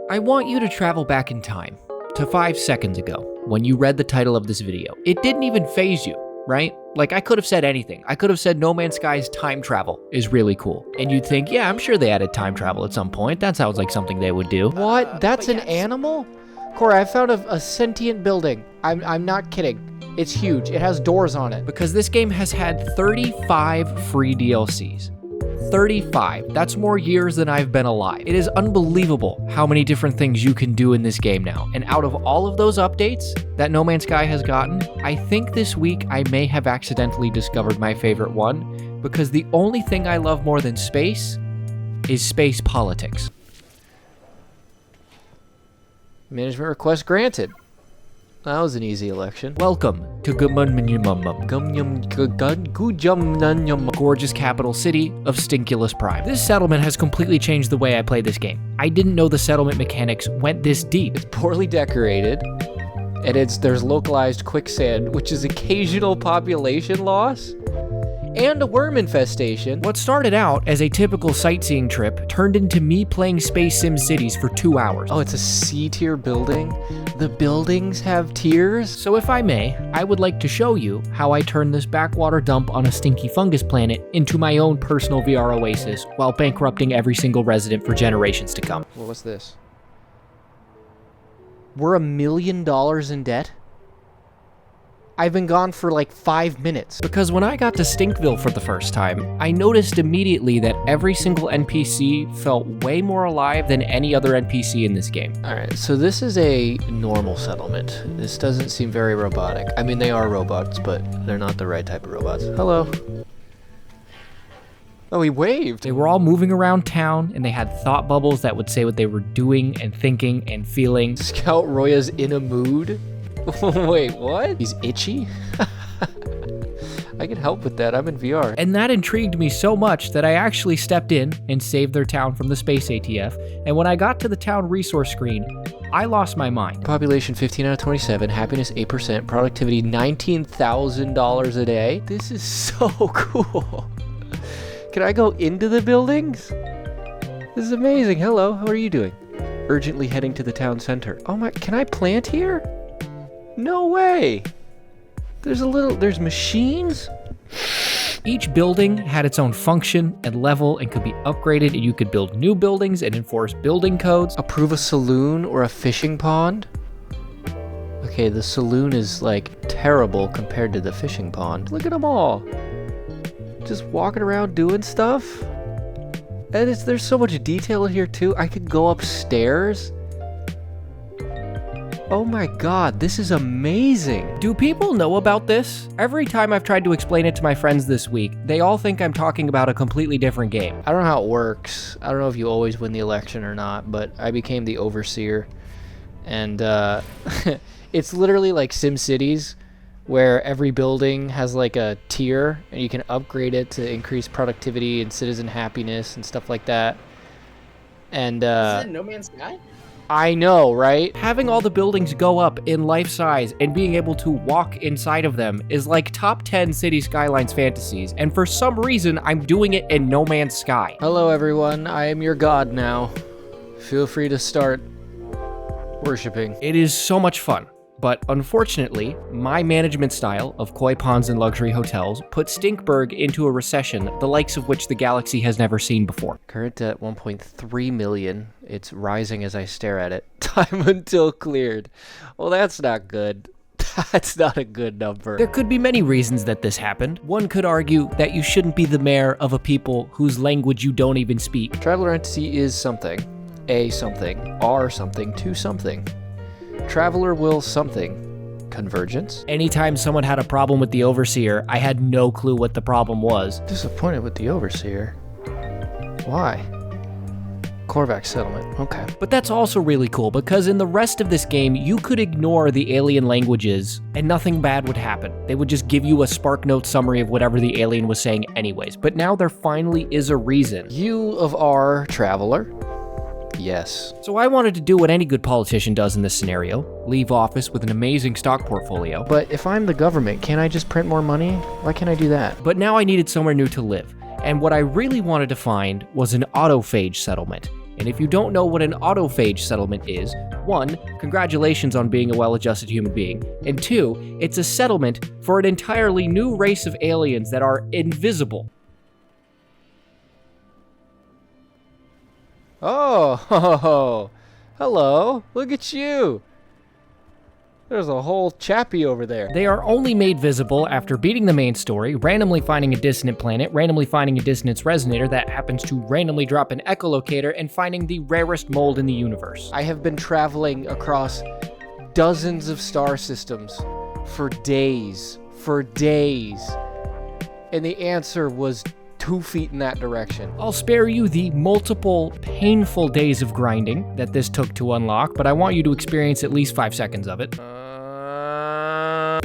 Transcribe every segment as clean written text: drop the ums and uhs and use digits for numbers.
I want you to travel back in time to 5 seconds ago when you read the title of this video. It didn't even faze you, right? Like, I could have said anything. I could have said No Man's Sky's time travel is really cool. And you'd think, yeah, I'm sure they added time travel at some point. That sounds like something they would do. What? That's an animal? Corey, I found a sentient building. I'm not kidding. It's huge. It has doors on it. Because this game has had 35 free DLCs. 35. That's more years than I've been alive. It is unbelievable how many different things you can do in this game now. And out of all of those updates that No Man's Sky has gotten, I think this week I may have accidentally discovered my favorite one, because the only thing I love more than space is space politics. Management request granted. That was an easy election. Welcome to gorgeous capital city of Stinkulus Prime. This settlement has completely changed the way I play this game. I didn't know the settlement mechanics went this deep. It's poorly decorated, and there's localized quicksand, which is occasional population loss, and a worm infestation. What started out as a typical sightseeing trip turned into me playing Space Sim Cities for 2 hours. Oh, it's a C-tier building? The buildings have tiers? So if I may, I would like to show you how I turned this backwater dump on a stinky fungus planet into my own personal VR oasis while bankrupting every single resident for generations to come. Well, what's this? We're $1 million in debt? I've been gone for like 5 minutes. Because when I got to Stinkville for the first time, I noticed immediately that every single NPC felt way more alive than any other NPC in this game. Alright, so this is a normal settlement. This doesn't seem very robotic. I mean, they are robots, but they're not the right type of robots. Hello. Oh, he waved. They were all moving around town, and they had thought bubbles that would say what they were doing and thinking and feeling. Scout Roya's in a mood? Wait, what? He's itchy? I can help with that. I'm in VR. And that intrigued me so much that I actually stepped in and saved their town from the space ATF. And when I got to the town resource screen, I lost my mind. Population 15 out of 27, happiness 8%, productivity $19,000 a day. This is so cool. Can I go into the buildings? This is amazing. Hello, how are you doing? Urgently heading to the town center. Oh my, can I plant here? No way! There's machines? Each building had its own function and level and could be upgraded, and you could build new buildings and enforce building codes. Approve a saloon or a fishing pond? Okay, the saloon is like terrible compared to the fishing pond. Look at them all. Just walking around doing stuff. And there's so much detail in here too. I could go upstairs. Oh my god, this is amazing. Do people know about this? Every time I've tried to explain it to my friends this week, they all think I'm talking about a completely different game. I don't know how it works. I don't know if you always win the election or not, but I became the overseer. And it's literally like SimCities, where every building has like a tier, and you can upgrade it to increase productivity and citizen happiness and stuff like that. And Is it No Man's Sky? I know, right? Having all the buildings go up in life size and being able to walk inside of them is like top 10 City Skylines fantasies, and for some reason, I'm doing it in No Man's Sky. Hello everyone, I am your god now. Feel free to start worshipping. It is so much fun. But unfortunately, my management style of koi ponds and luxury hotels put Stinkburg into a recession, the likes of which the galaxy has never seen before. Current debt 1.3 million. It's rising as I stare at it. Time until cleared. Well, that's not good. That's not a good number. There could be many reasons that this happened. One could argue that you shouldn't be the mayor of a people whose language you don't even speak. Traveler entity is something. A something. R something. To something. Traveler will something. Convergence? Anytime someone had a problem with the Overseer, I had no clue what the problem was. Disappointed with the Overseer. Why? Korvac settlement. Okay. But that's also really cool, because in the rest of this game, you could ignore the alien languages and nothing bad would happen. They would just give you a SparkNote summary of whatever the alien was saying anyways. But now there finally is a reason. You of R, traveler. Yes. So I wanted to do what any good politician does in this scenario, leave office with an amazing stock portfolio. But if I'm the government, can't I just print more money? Why can't I do that? But now I needed somewhere new to live, and what I really wanted to find was an autophage settlement. And if you don't know what an autophage settlement is, 1, congratulations on being a well-adjusted human being, and 2, it's a settlement for an entirely new race of aliens that are invisible. Oh, hello, look at you. There's a whole chappie over there. They are only made visible after beating the main story, randomly finding a dissonant planet, randomly finding a dissonance resonator that happens to randomly drop an echolocator, and finding the rarest mold in the universe. I have been traveling across dozens of star systems for days, and the answer was 2 feet in that direction. I'll spare you the multiple painful days of grinding that this took to unlock, but I want you to experience at least 5 seconds of it.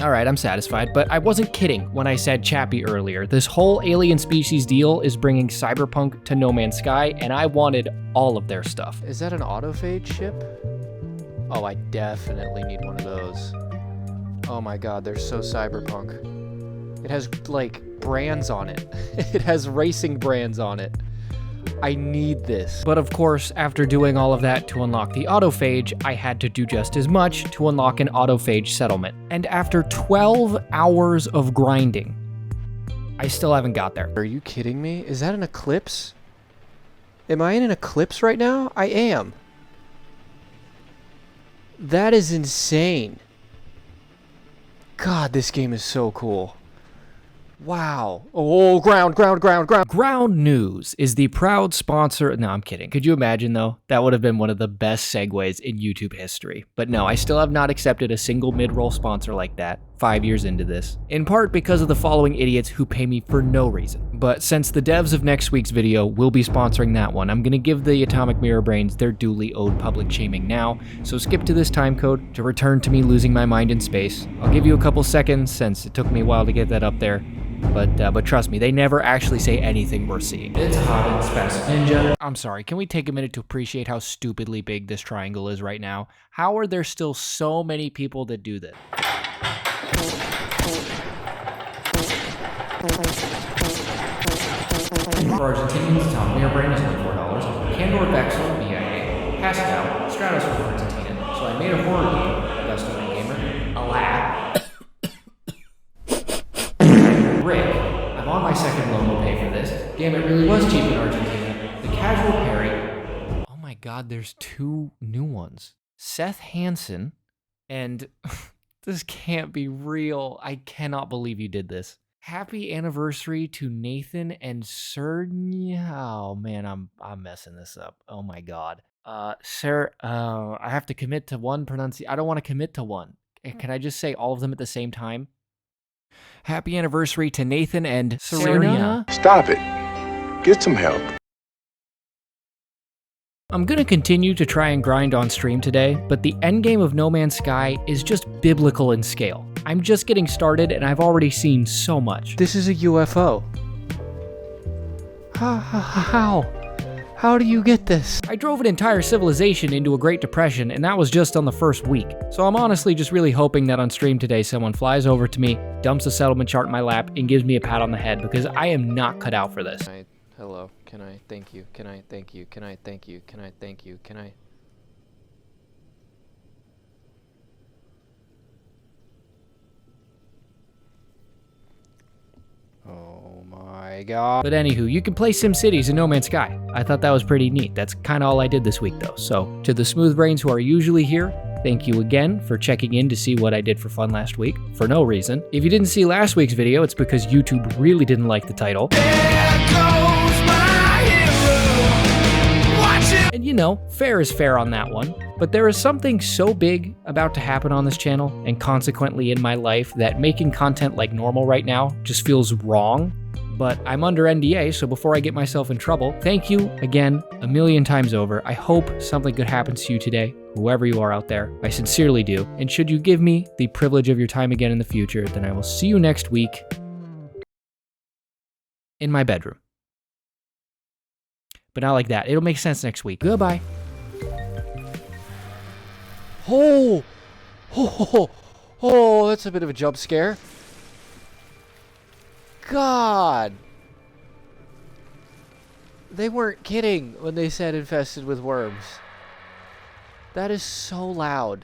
Alright, I'm satisfied, but I wasn't kidding when I said Chappie earlier. This whole alien species deal is bringing cyberpunk to No Man's Sky, and I wanted all of their stuff. Is that an autophage ship? Oh, I definitely need one of those. Oh my god, they're so cyberpunk. It has, like, brands on it. It has racing brands on it. I need this. But of course, after doing all of that to unlock the autophage, I had to do just as much to unlock an autophage settlement. And after 12 hours of grinding, I still haven't got there. Are you kidding me? Is that an eclipse? Am I in an eclipse right now? I am. That is insane. God, this game is so cool. Wow. Oh, ground. Ground News is the proud sponsor. No, I'm kidding. Could you imagine, though? That would have been one of the best segues in YouTube history. But no, I still have not accepted a single mid-roll sponsor like that 5 years into this. In part because of the following idiots who pay me for no reason. But since the devs of next week's video will be sponsoring that one, I'm going to give the Atomic Mirror Brains their duly owed public shaming now. So skip to this time code to return to me losing my mind in space. I'll give you a couple seconds since it took me a while to get that up there. But trust me, they never actually say anything worth seeing. It's hot and expensive, ninja. I'm sorry, can we take a minute to appreciate how stupidly big this triangle is right now? How are there still so many people that do this? For Argentinians, Atomic Mirror Brain is $4. Candor Vexel, BIA. Pascal, Stratos for Argentina. So I made a horror game, Augusto Gamer. Alas. Rick, I'm on my second loan to pay for this. Damn, it really was cheap in Argentina. The Casual Perry. Oh my god, there's 2 new ones. Seth Hansen, and this can't be real. I cannot believe you did this. Happy anniversary to Nathan and Sergey. Oh man, I'm messing this up. Oh my god. Sir, I have to commit to one pronunciation. I don't want to commit to one. Can I just say all of them at the same time? Happy anniversary to Nathan and Serena. Stop it. Get some help. I'm gonna continue to try and grind on stream today, but the endgame of No Man's Sky is just biblical in scale. I'm just getting started and I've already seen so much. This is a UFO. How do you get this? I drove an entire civilization into a Great Depression, and that was just on the first week. So I'm honestly just really hoping that on stream today someone flies over to me, dumps a settlement chart in my lap, and gives me a pat on the head, because I am not cut out for this. Hello, can I thank you? Can I thank you? Can I thank you? Can I thank you? Can I? Oh my god. But anywho, you can play SimCities in No Man's Sky. I thought that was pretty neat. That's kind of all I did this week though. So to the smooth brains who are usually here, thank you again for checking in to see what I did for fun last week, for no reason. If you didn't see last week's video, it's because YouTube really didn't like the title. And you know, fair is fair on that one. But there is something so big about to happen on this channel, and consequently in my life, that making content like normal right now just feels wrong. But I'm under NDA, so before I get myself in trouble, thank you again a million times over. I hope something good happens to you today, whoever you are out there. I sincerely do. And should you give me the privilege of your time again in the future, then I will see you next week in my bedroom. But not like that. It'll make sense next week. Goodbye. Oh, that's a bit of a jump scare. God. They weren't kidding when they said infested with worms. That is so loud.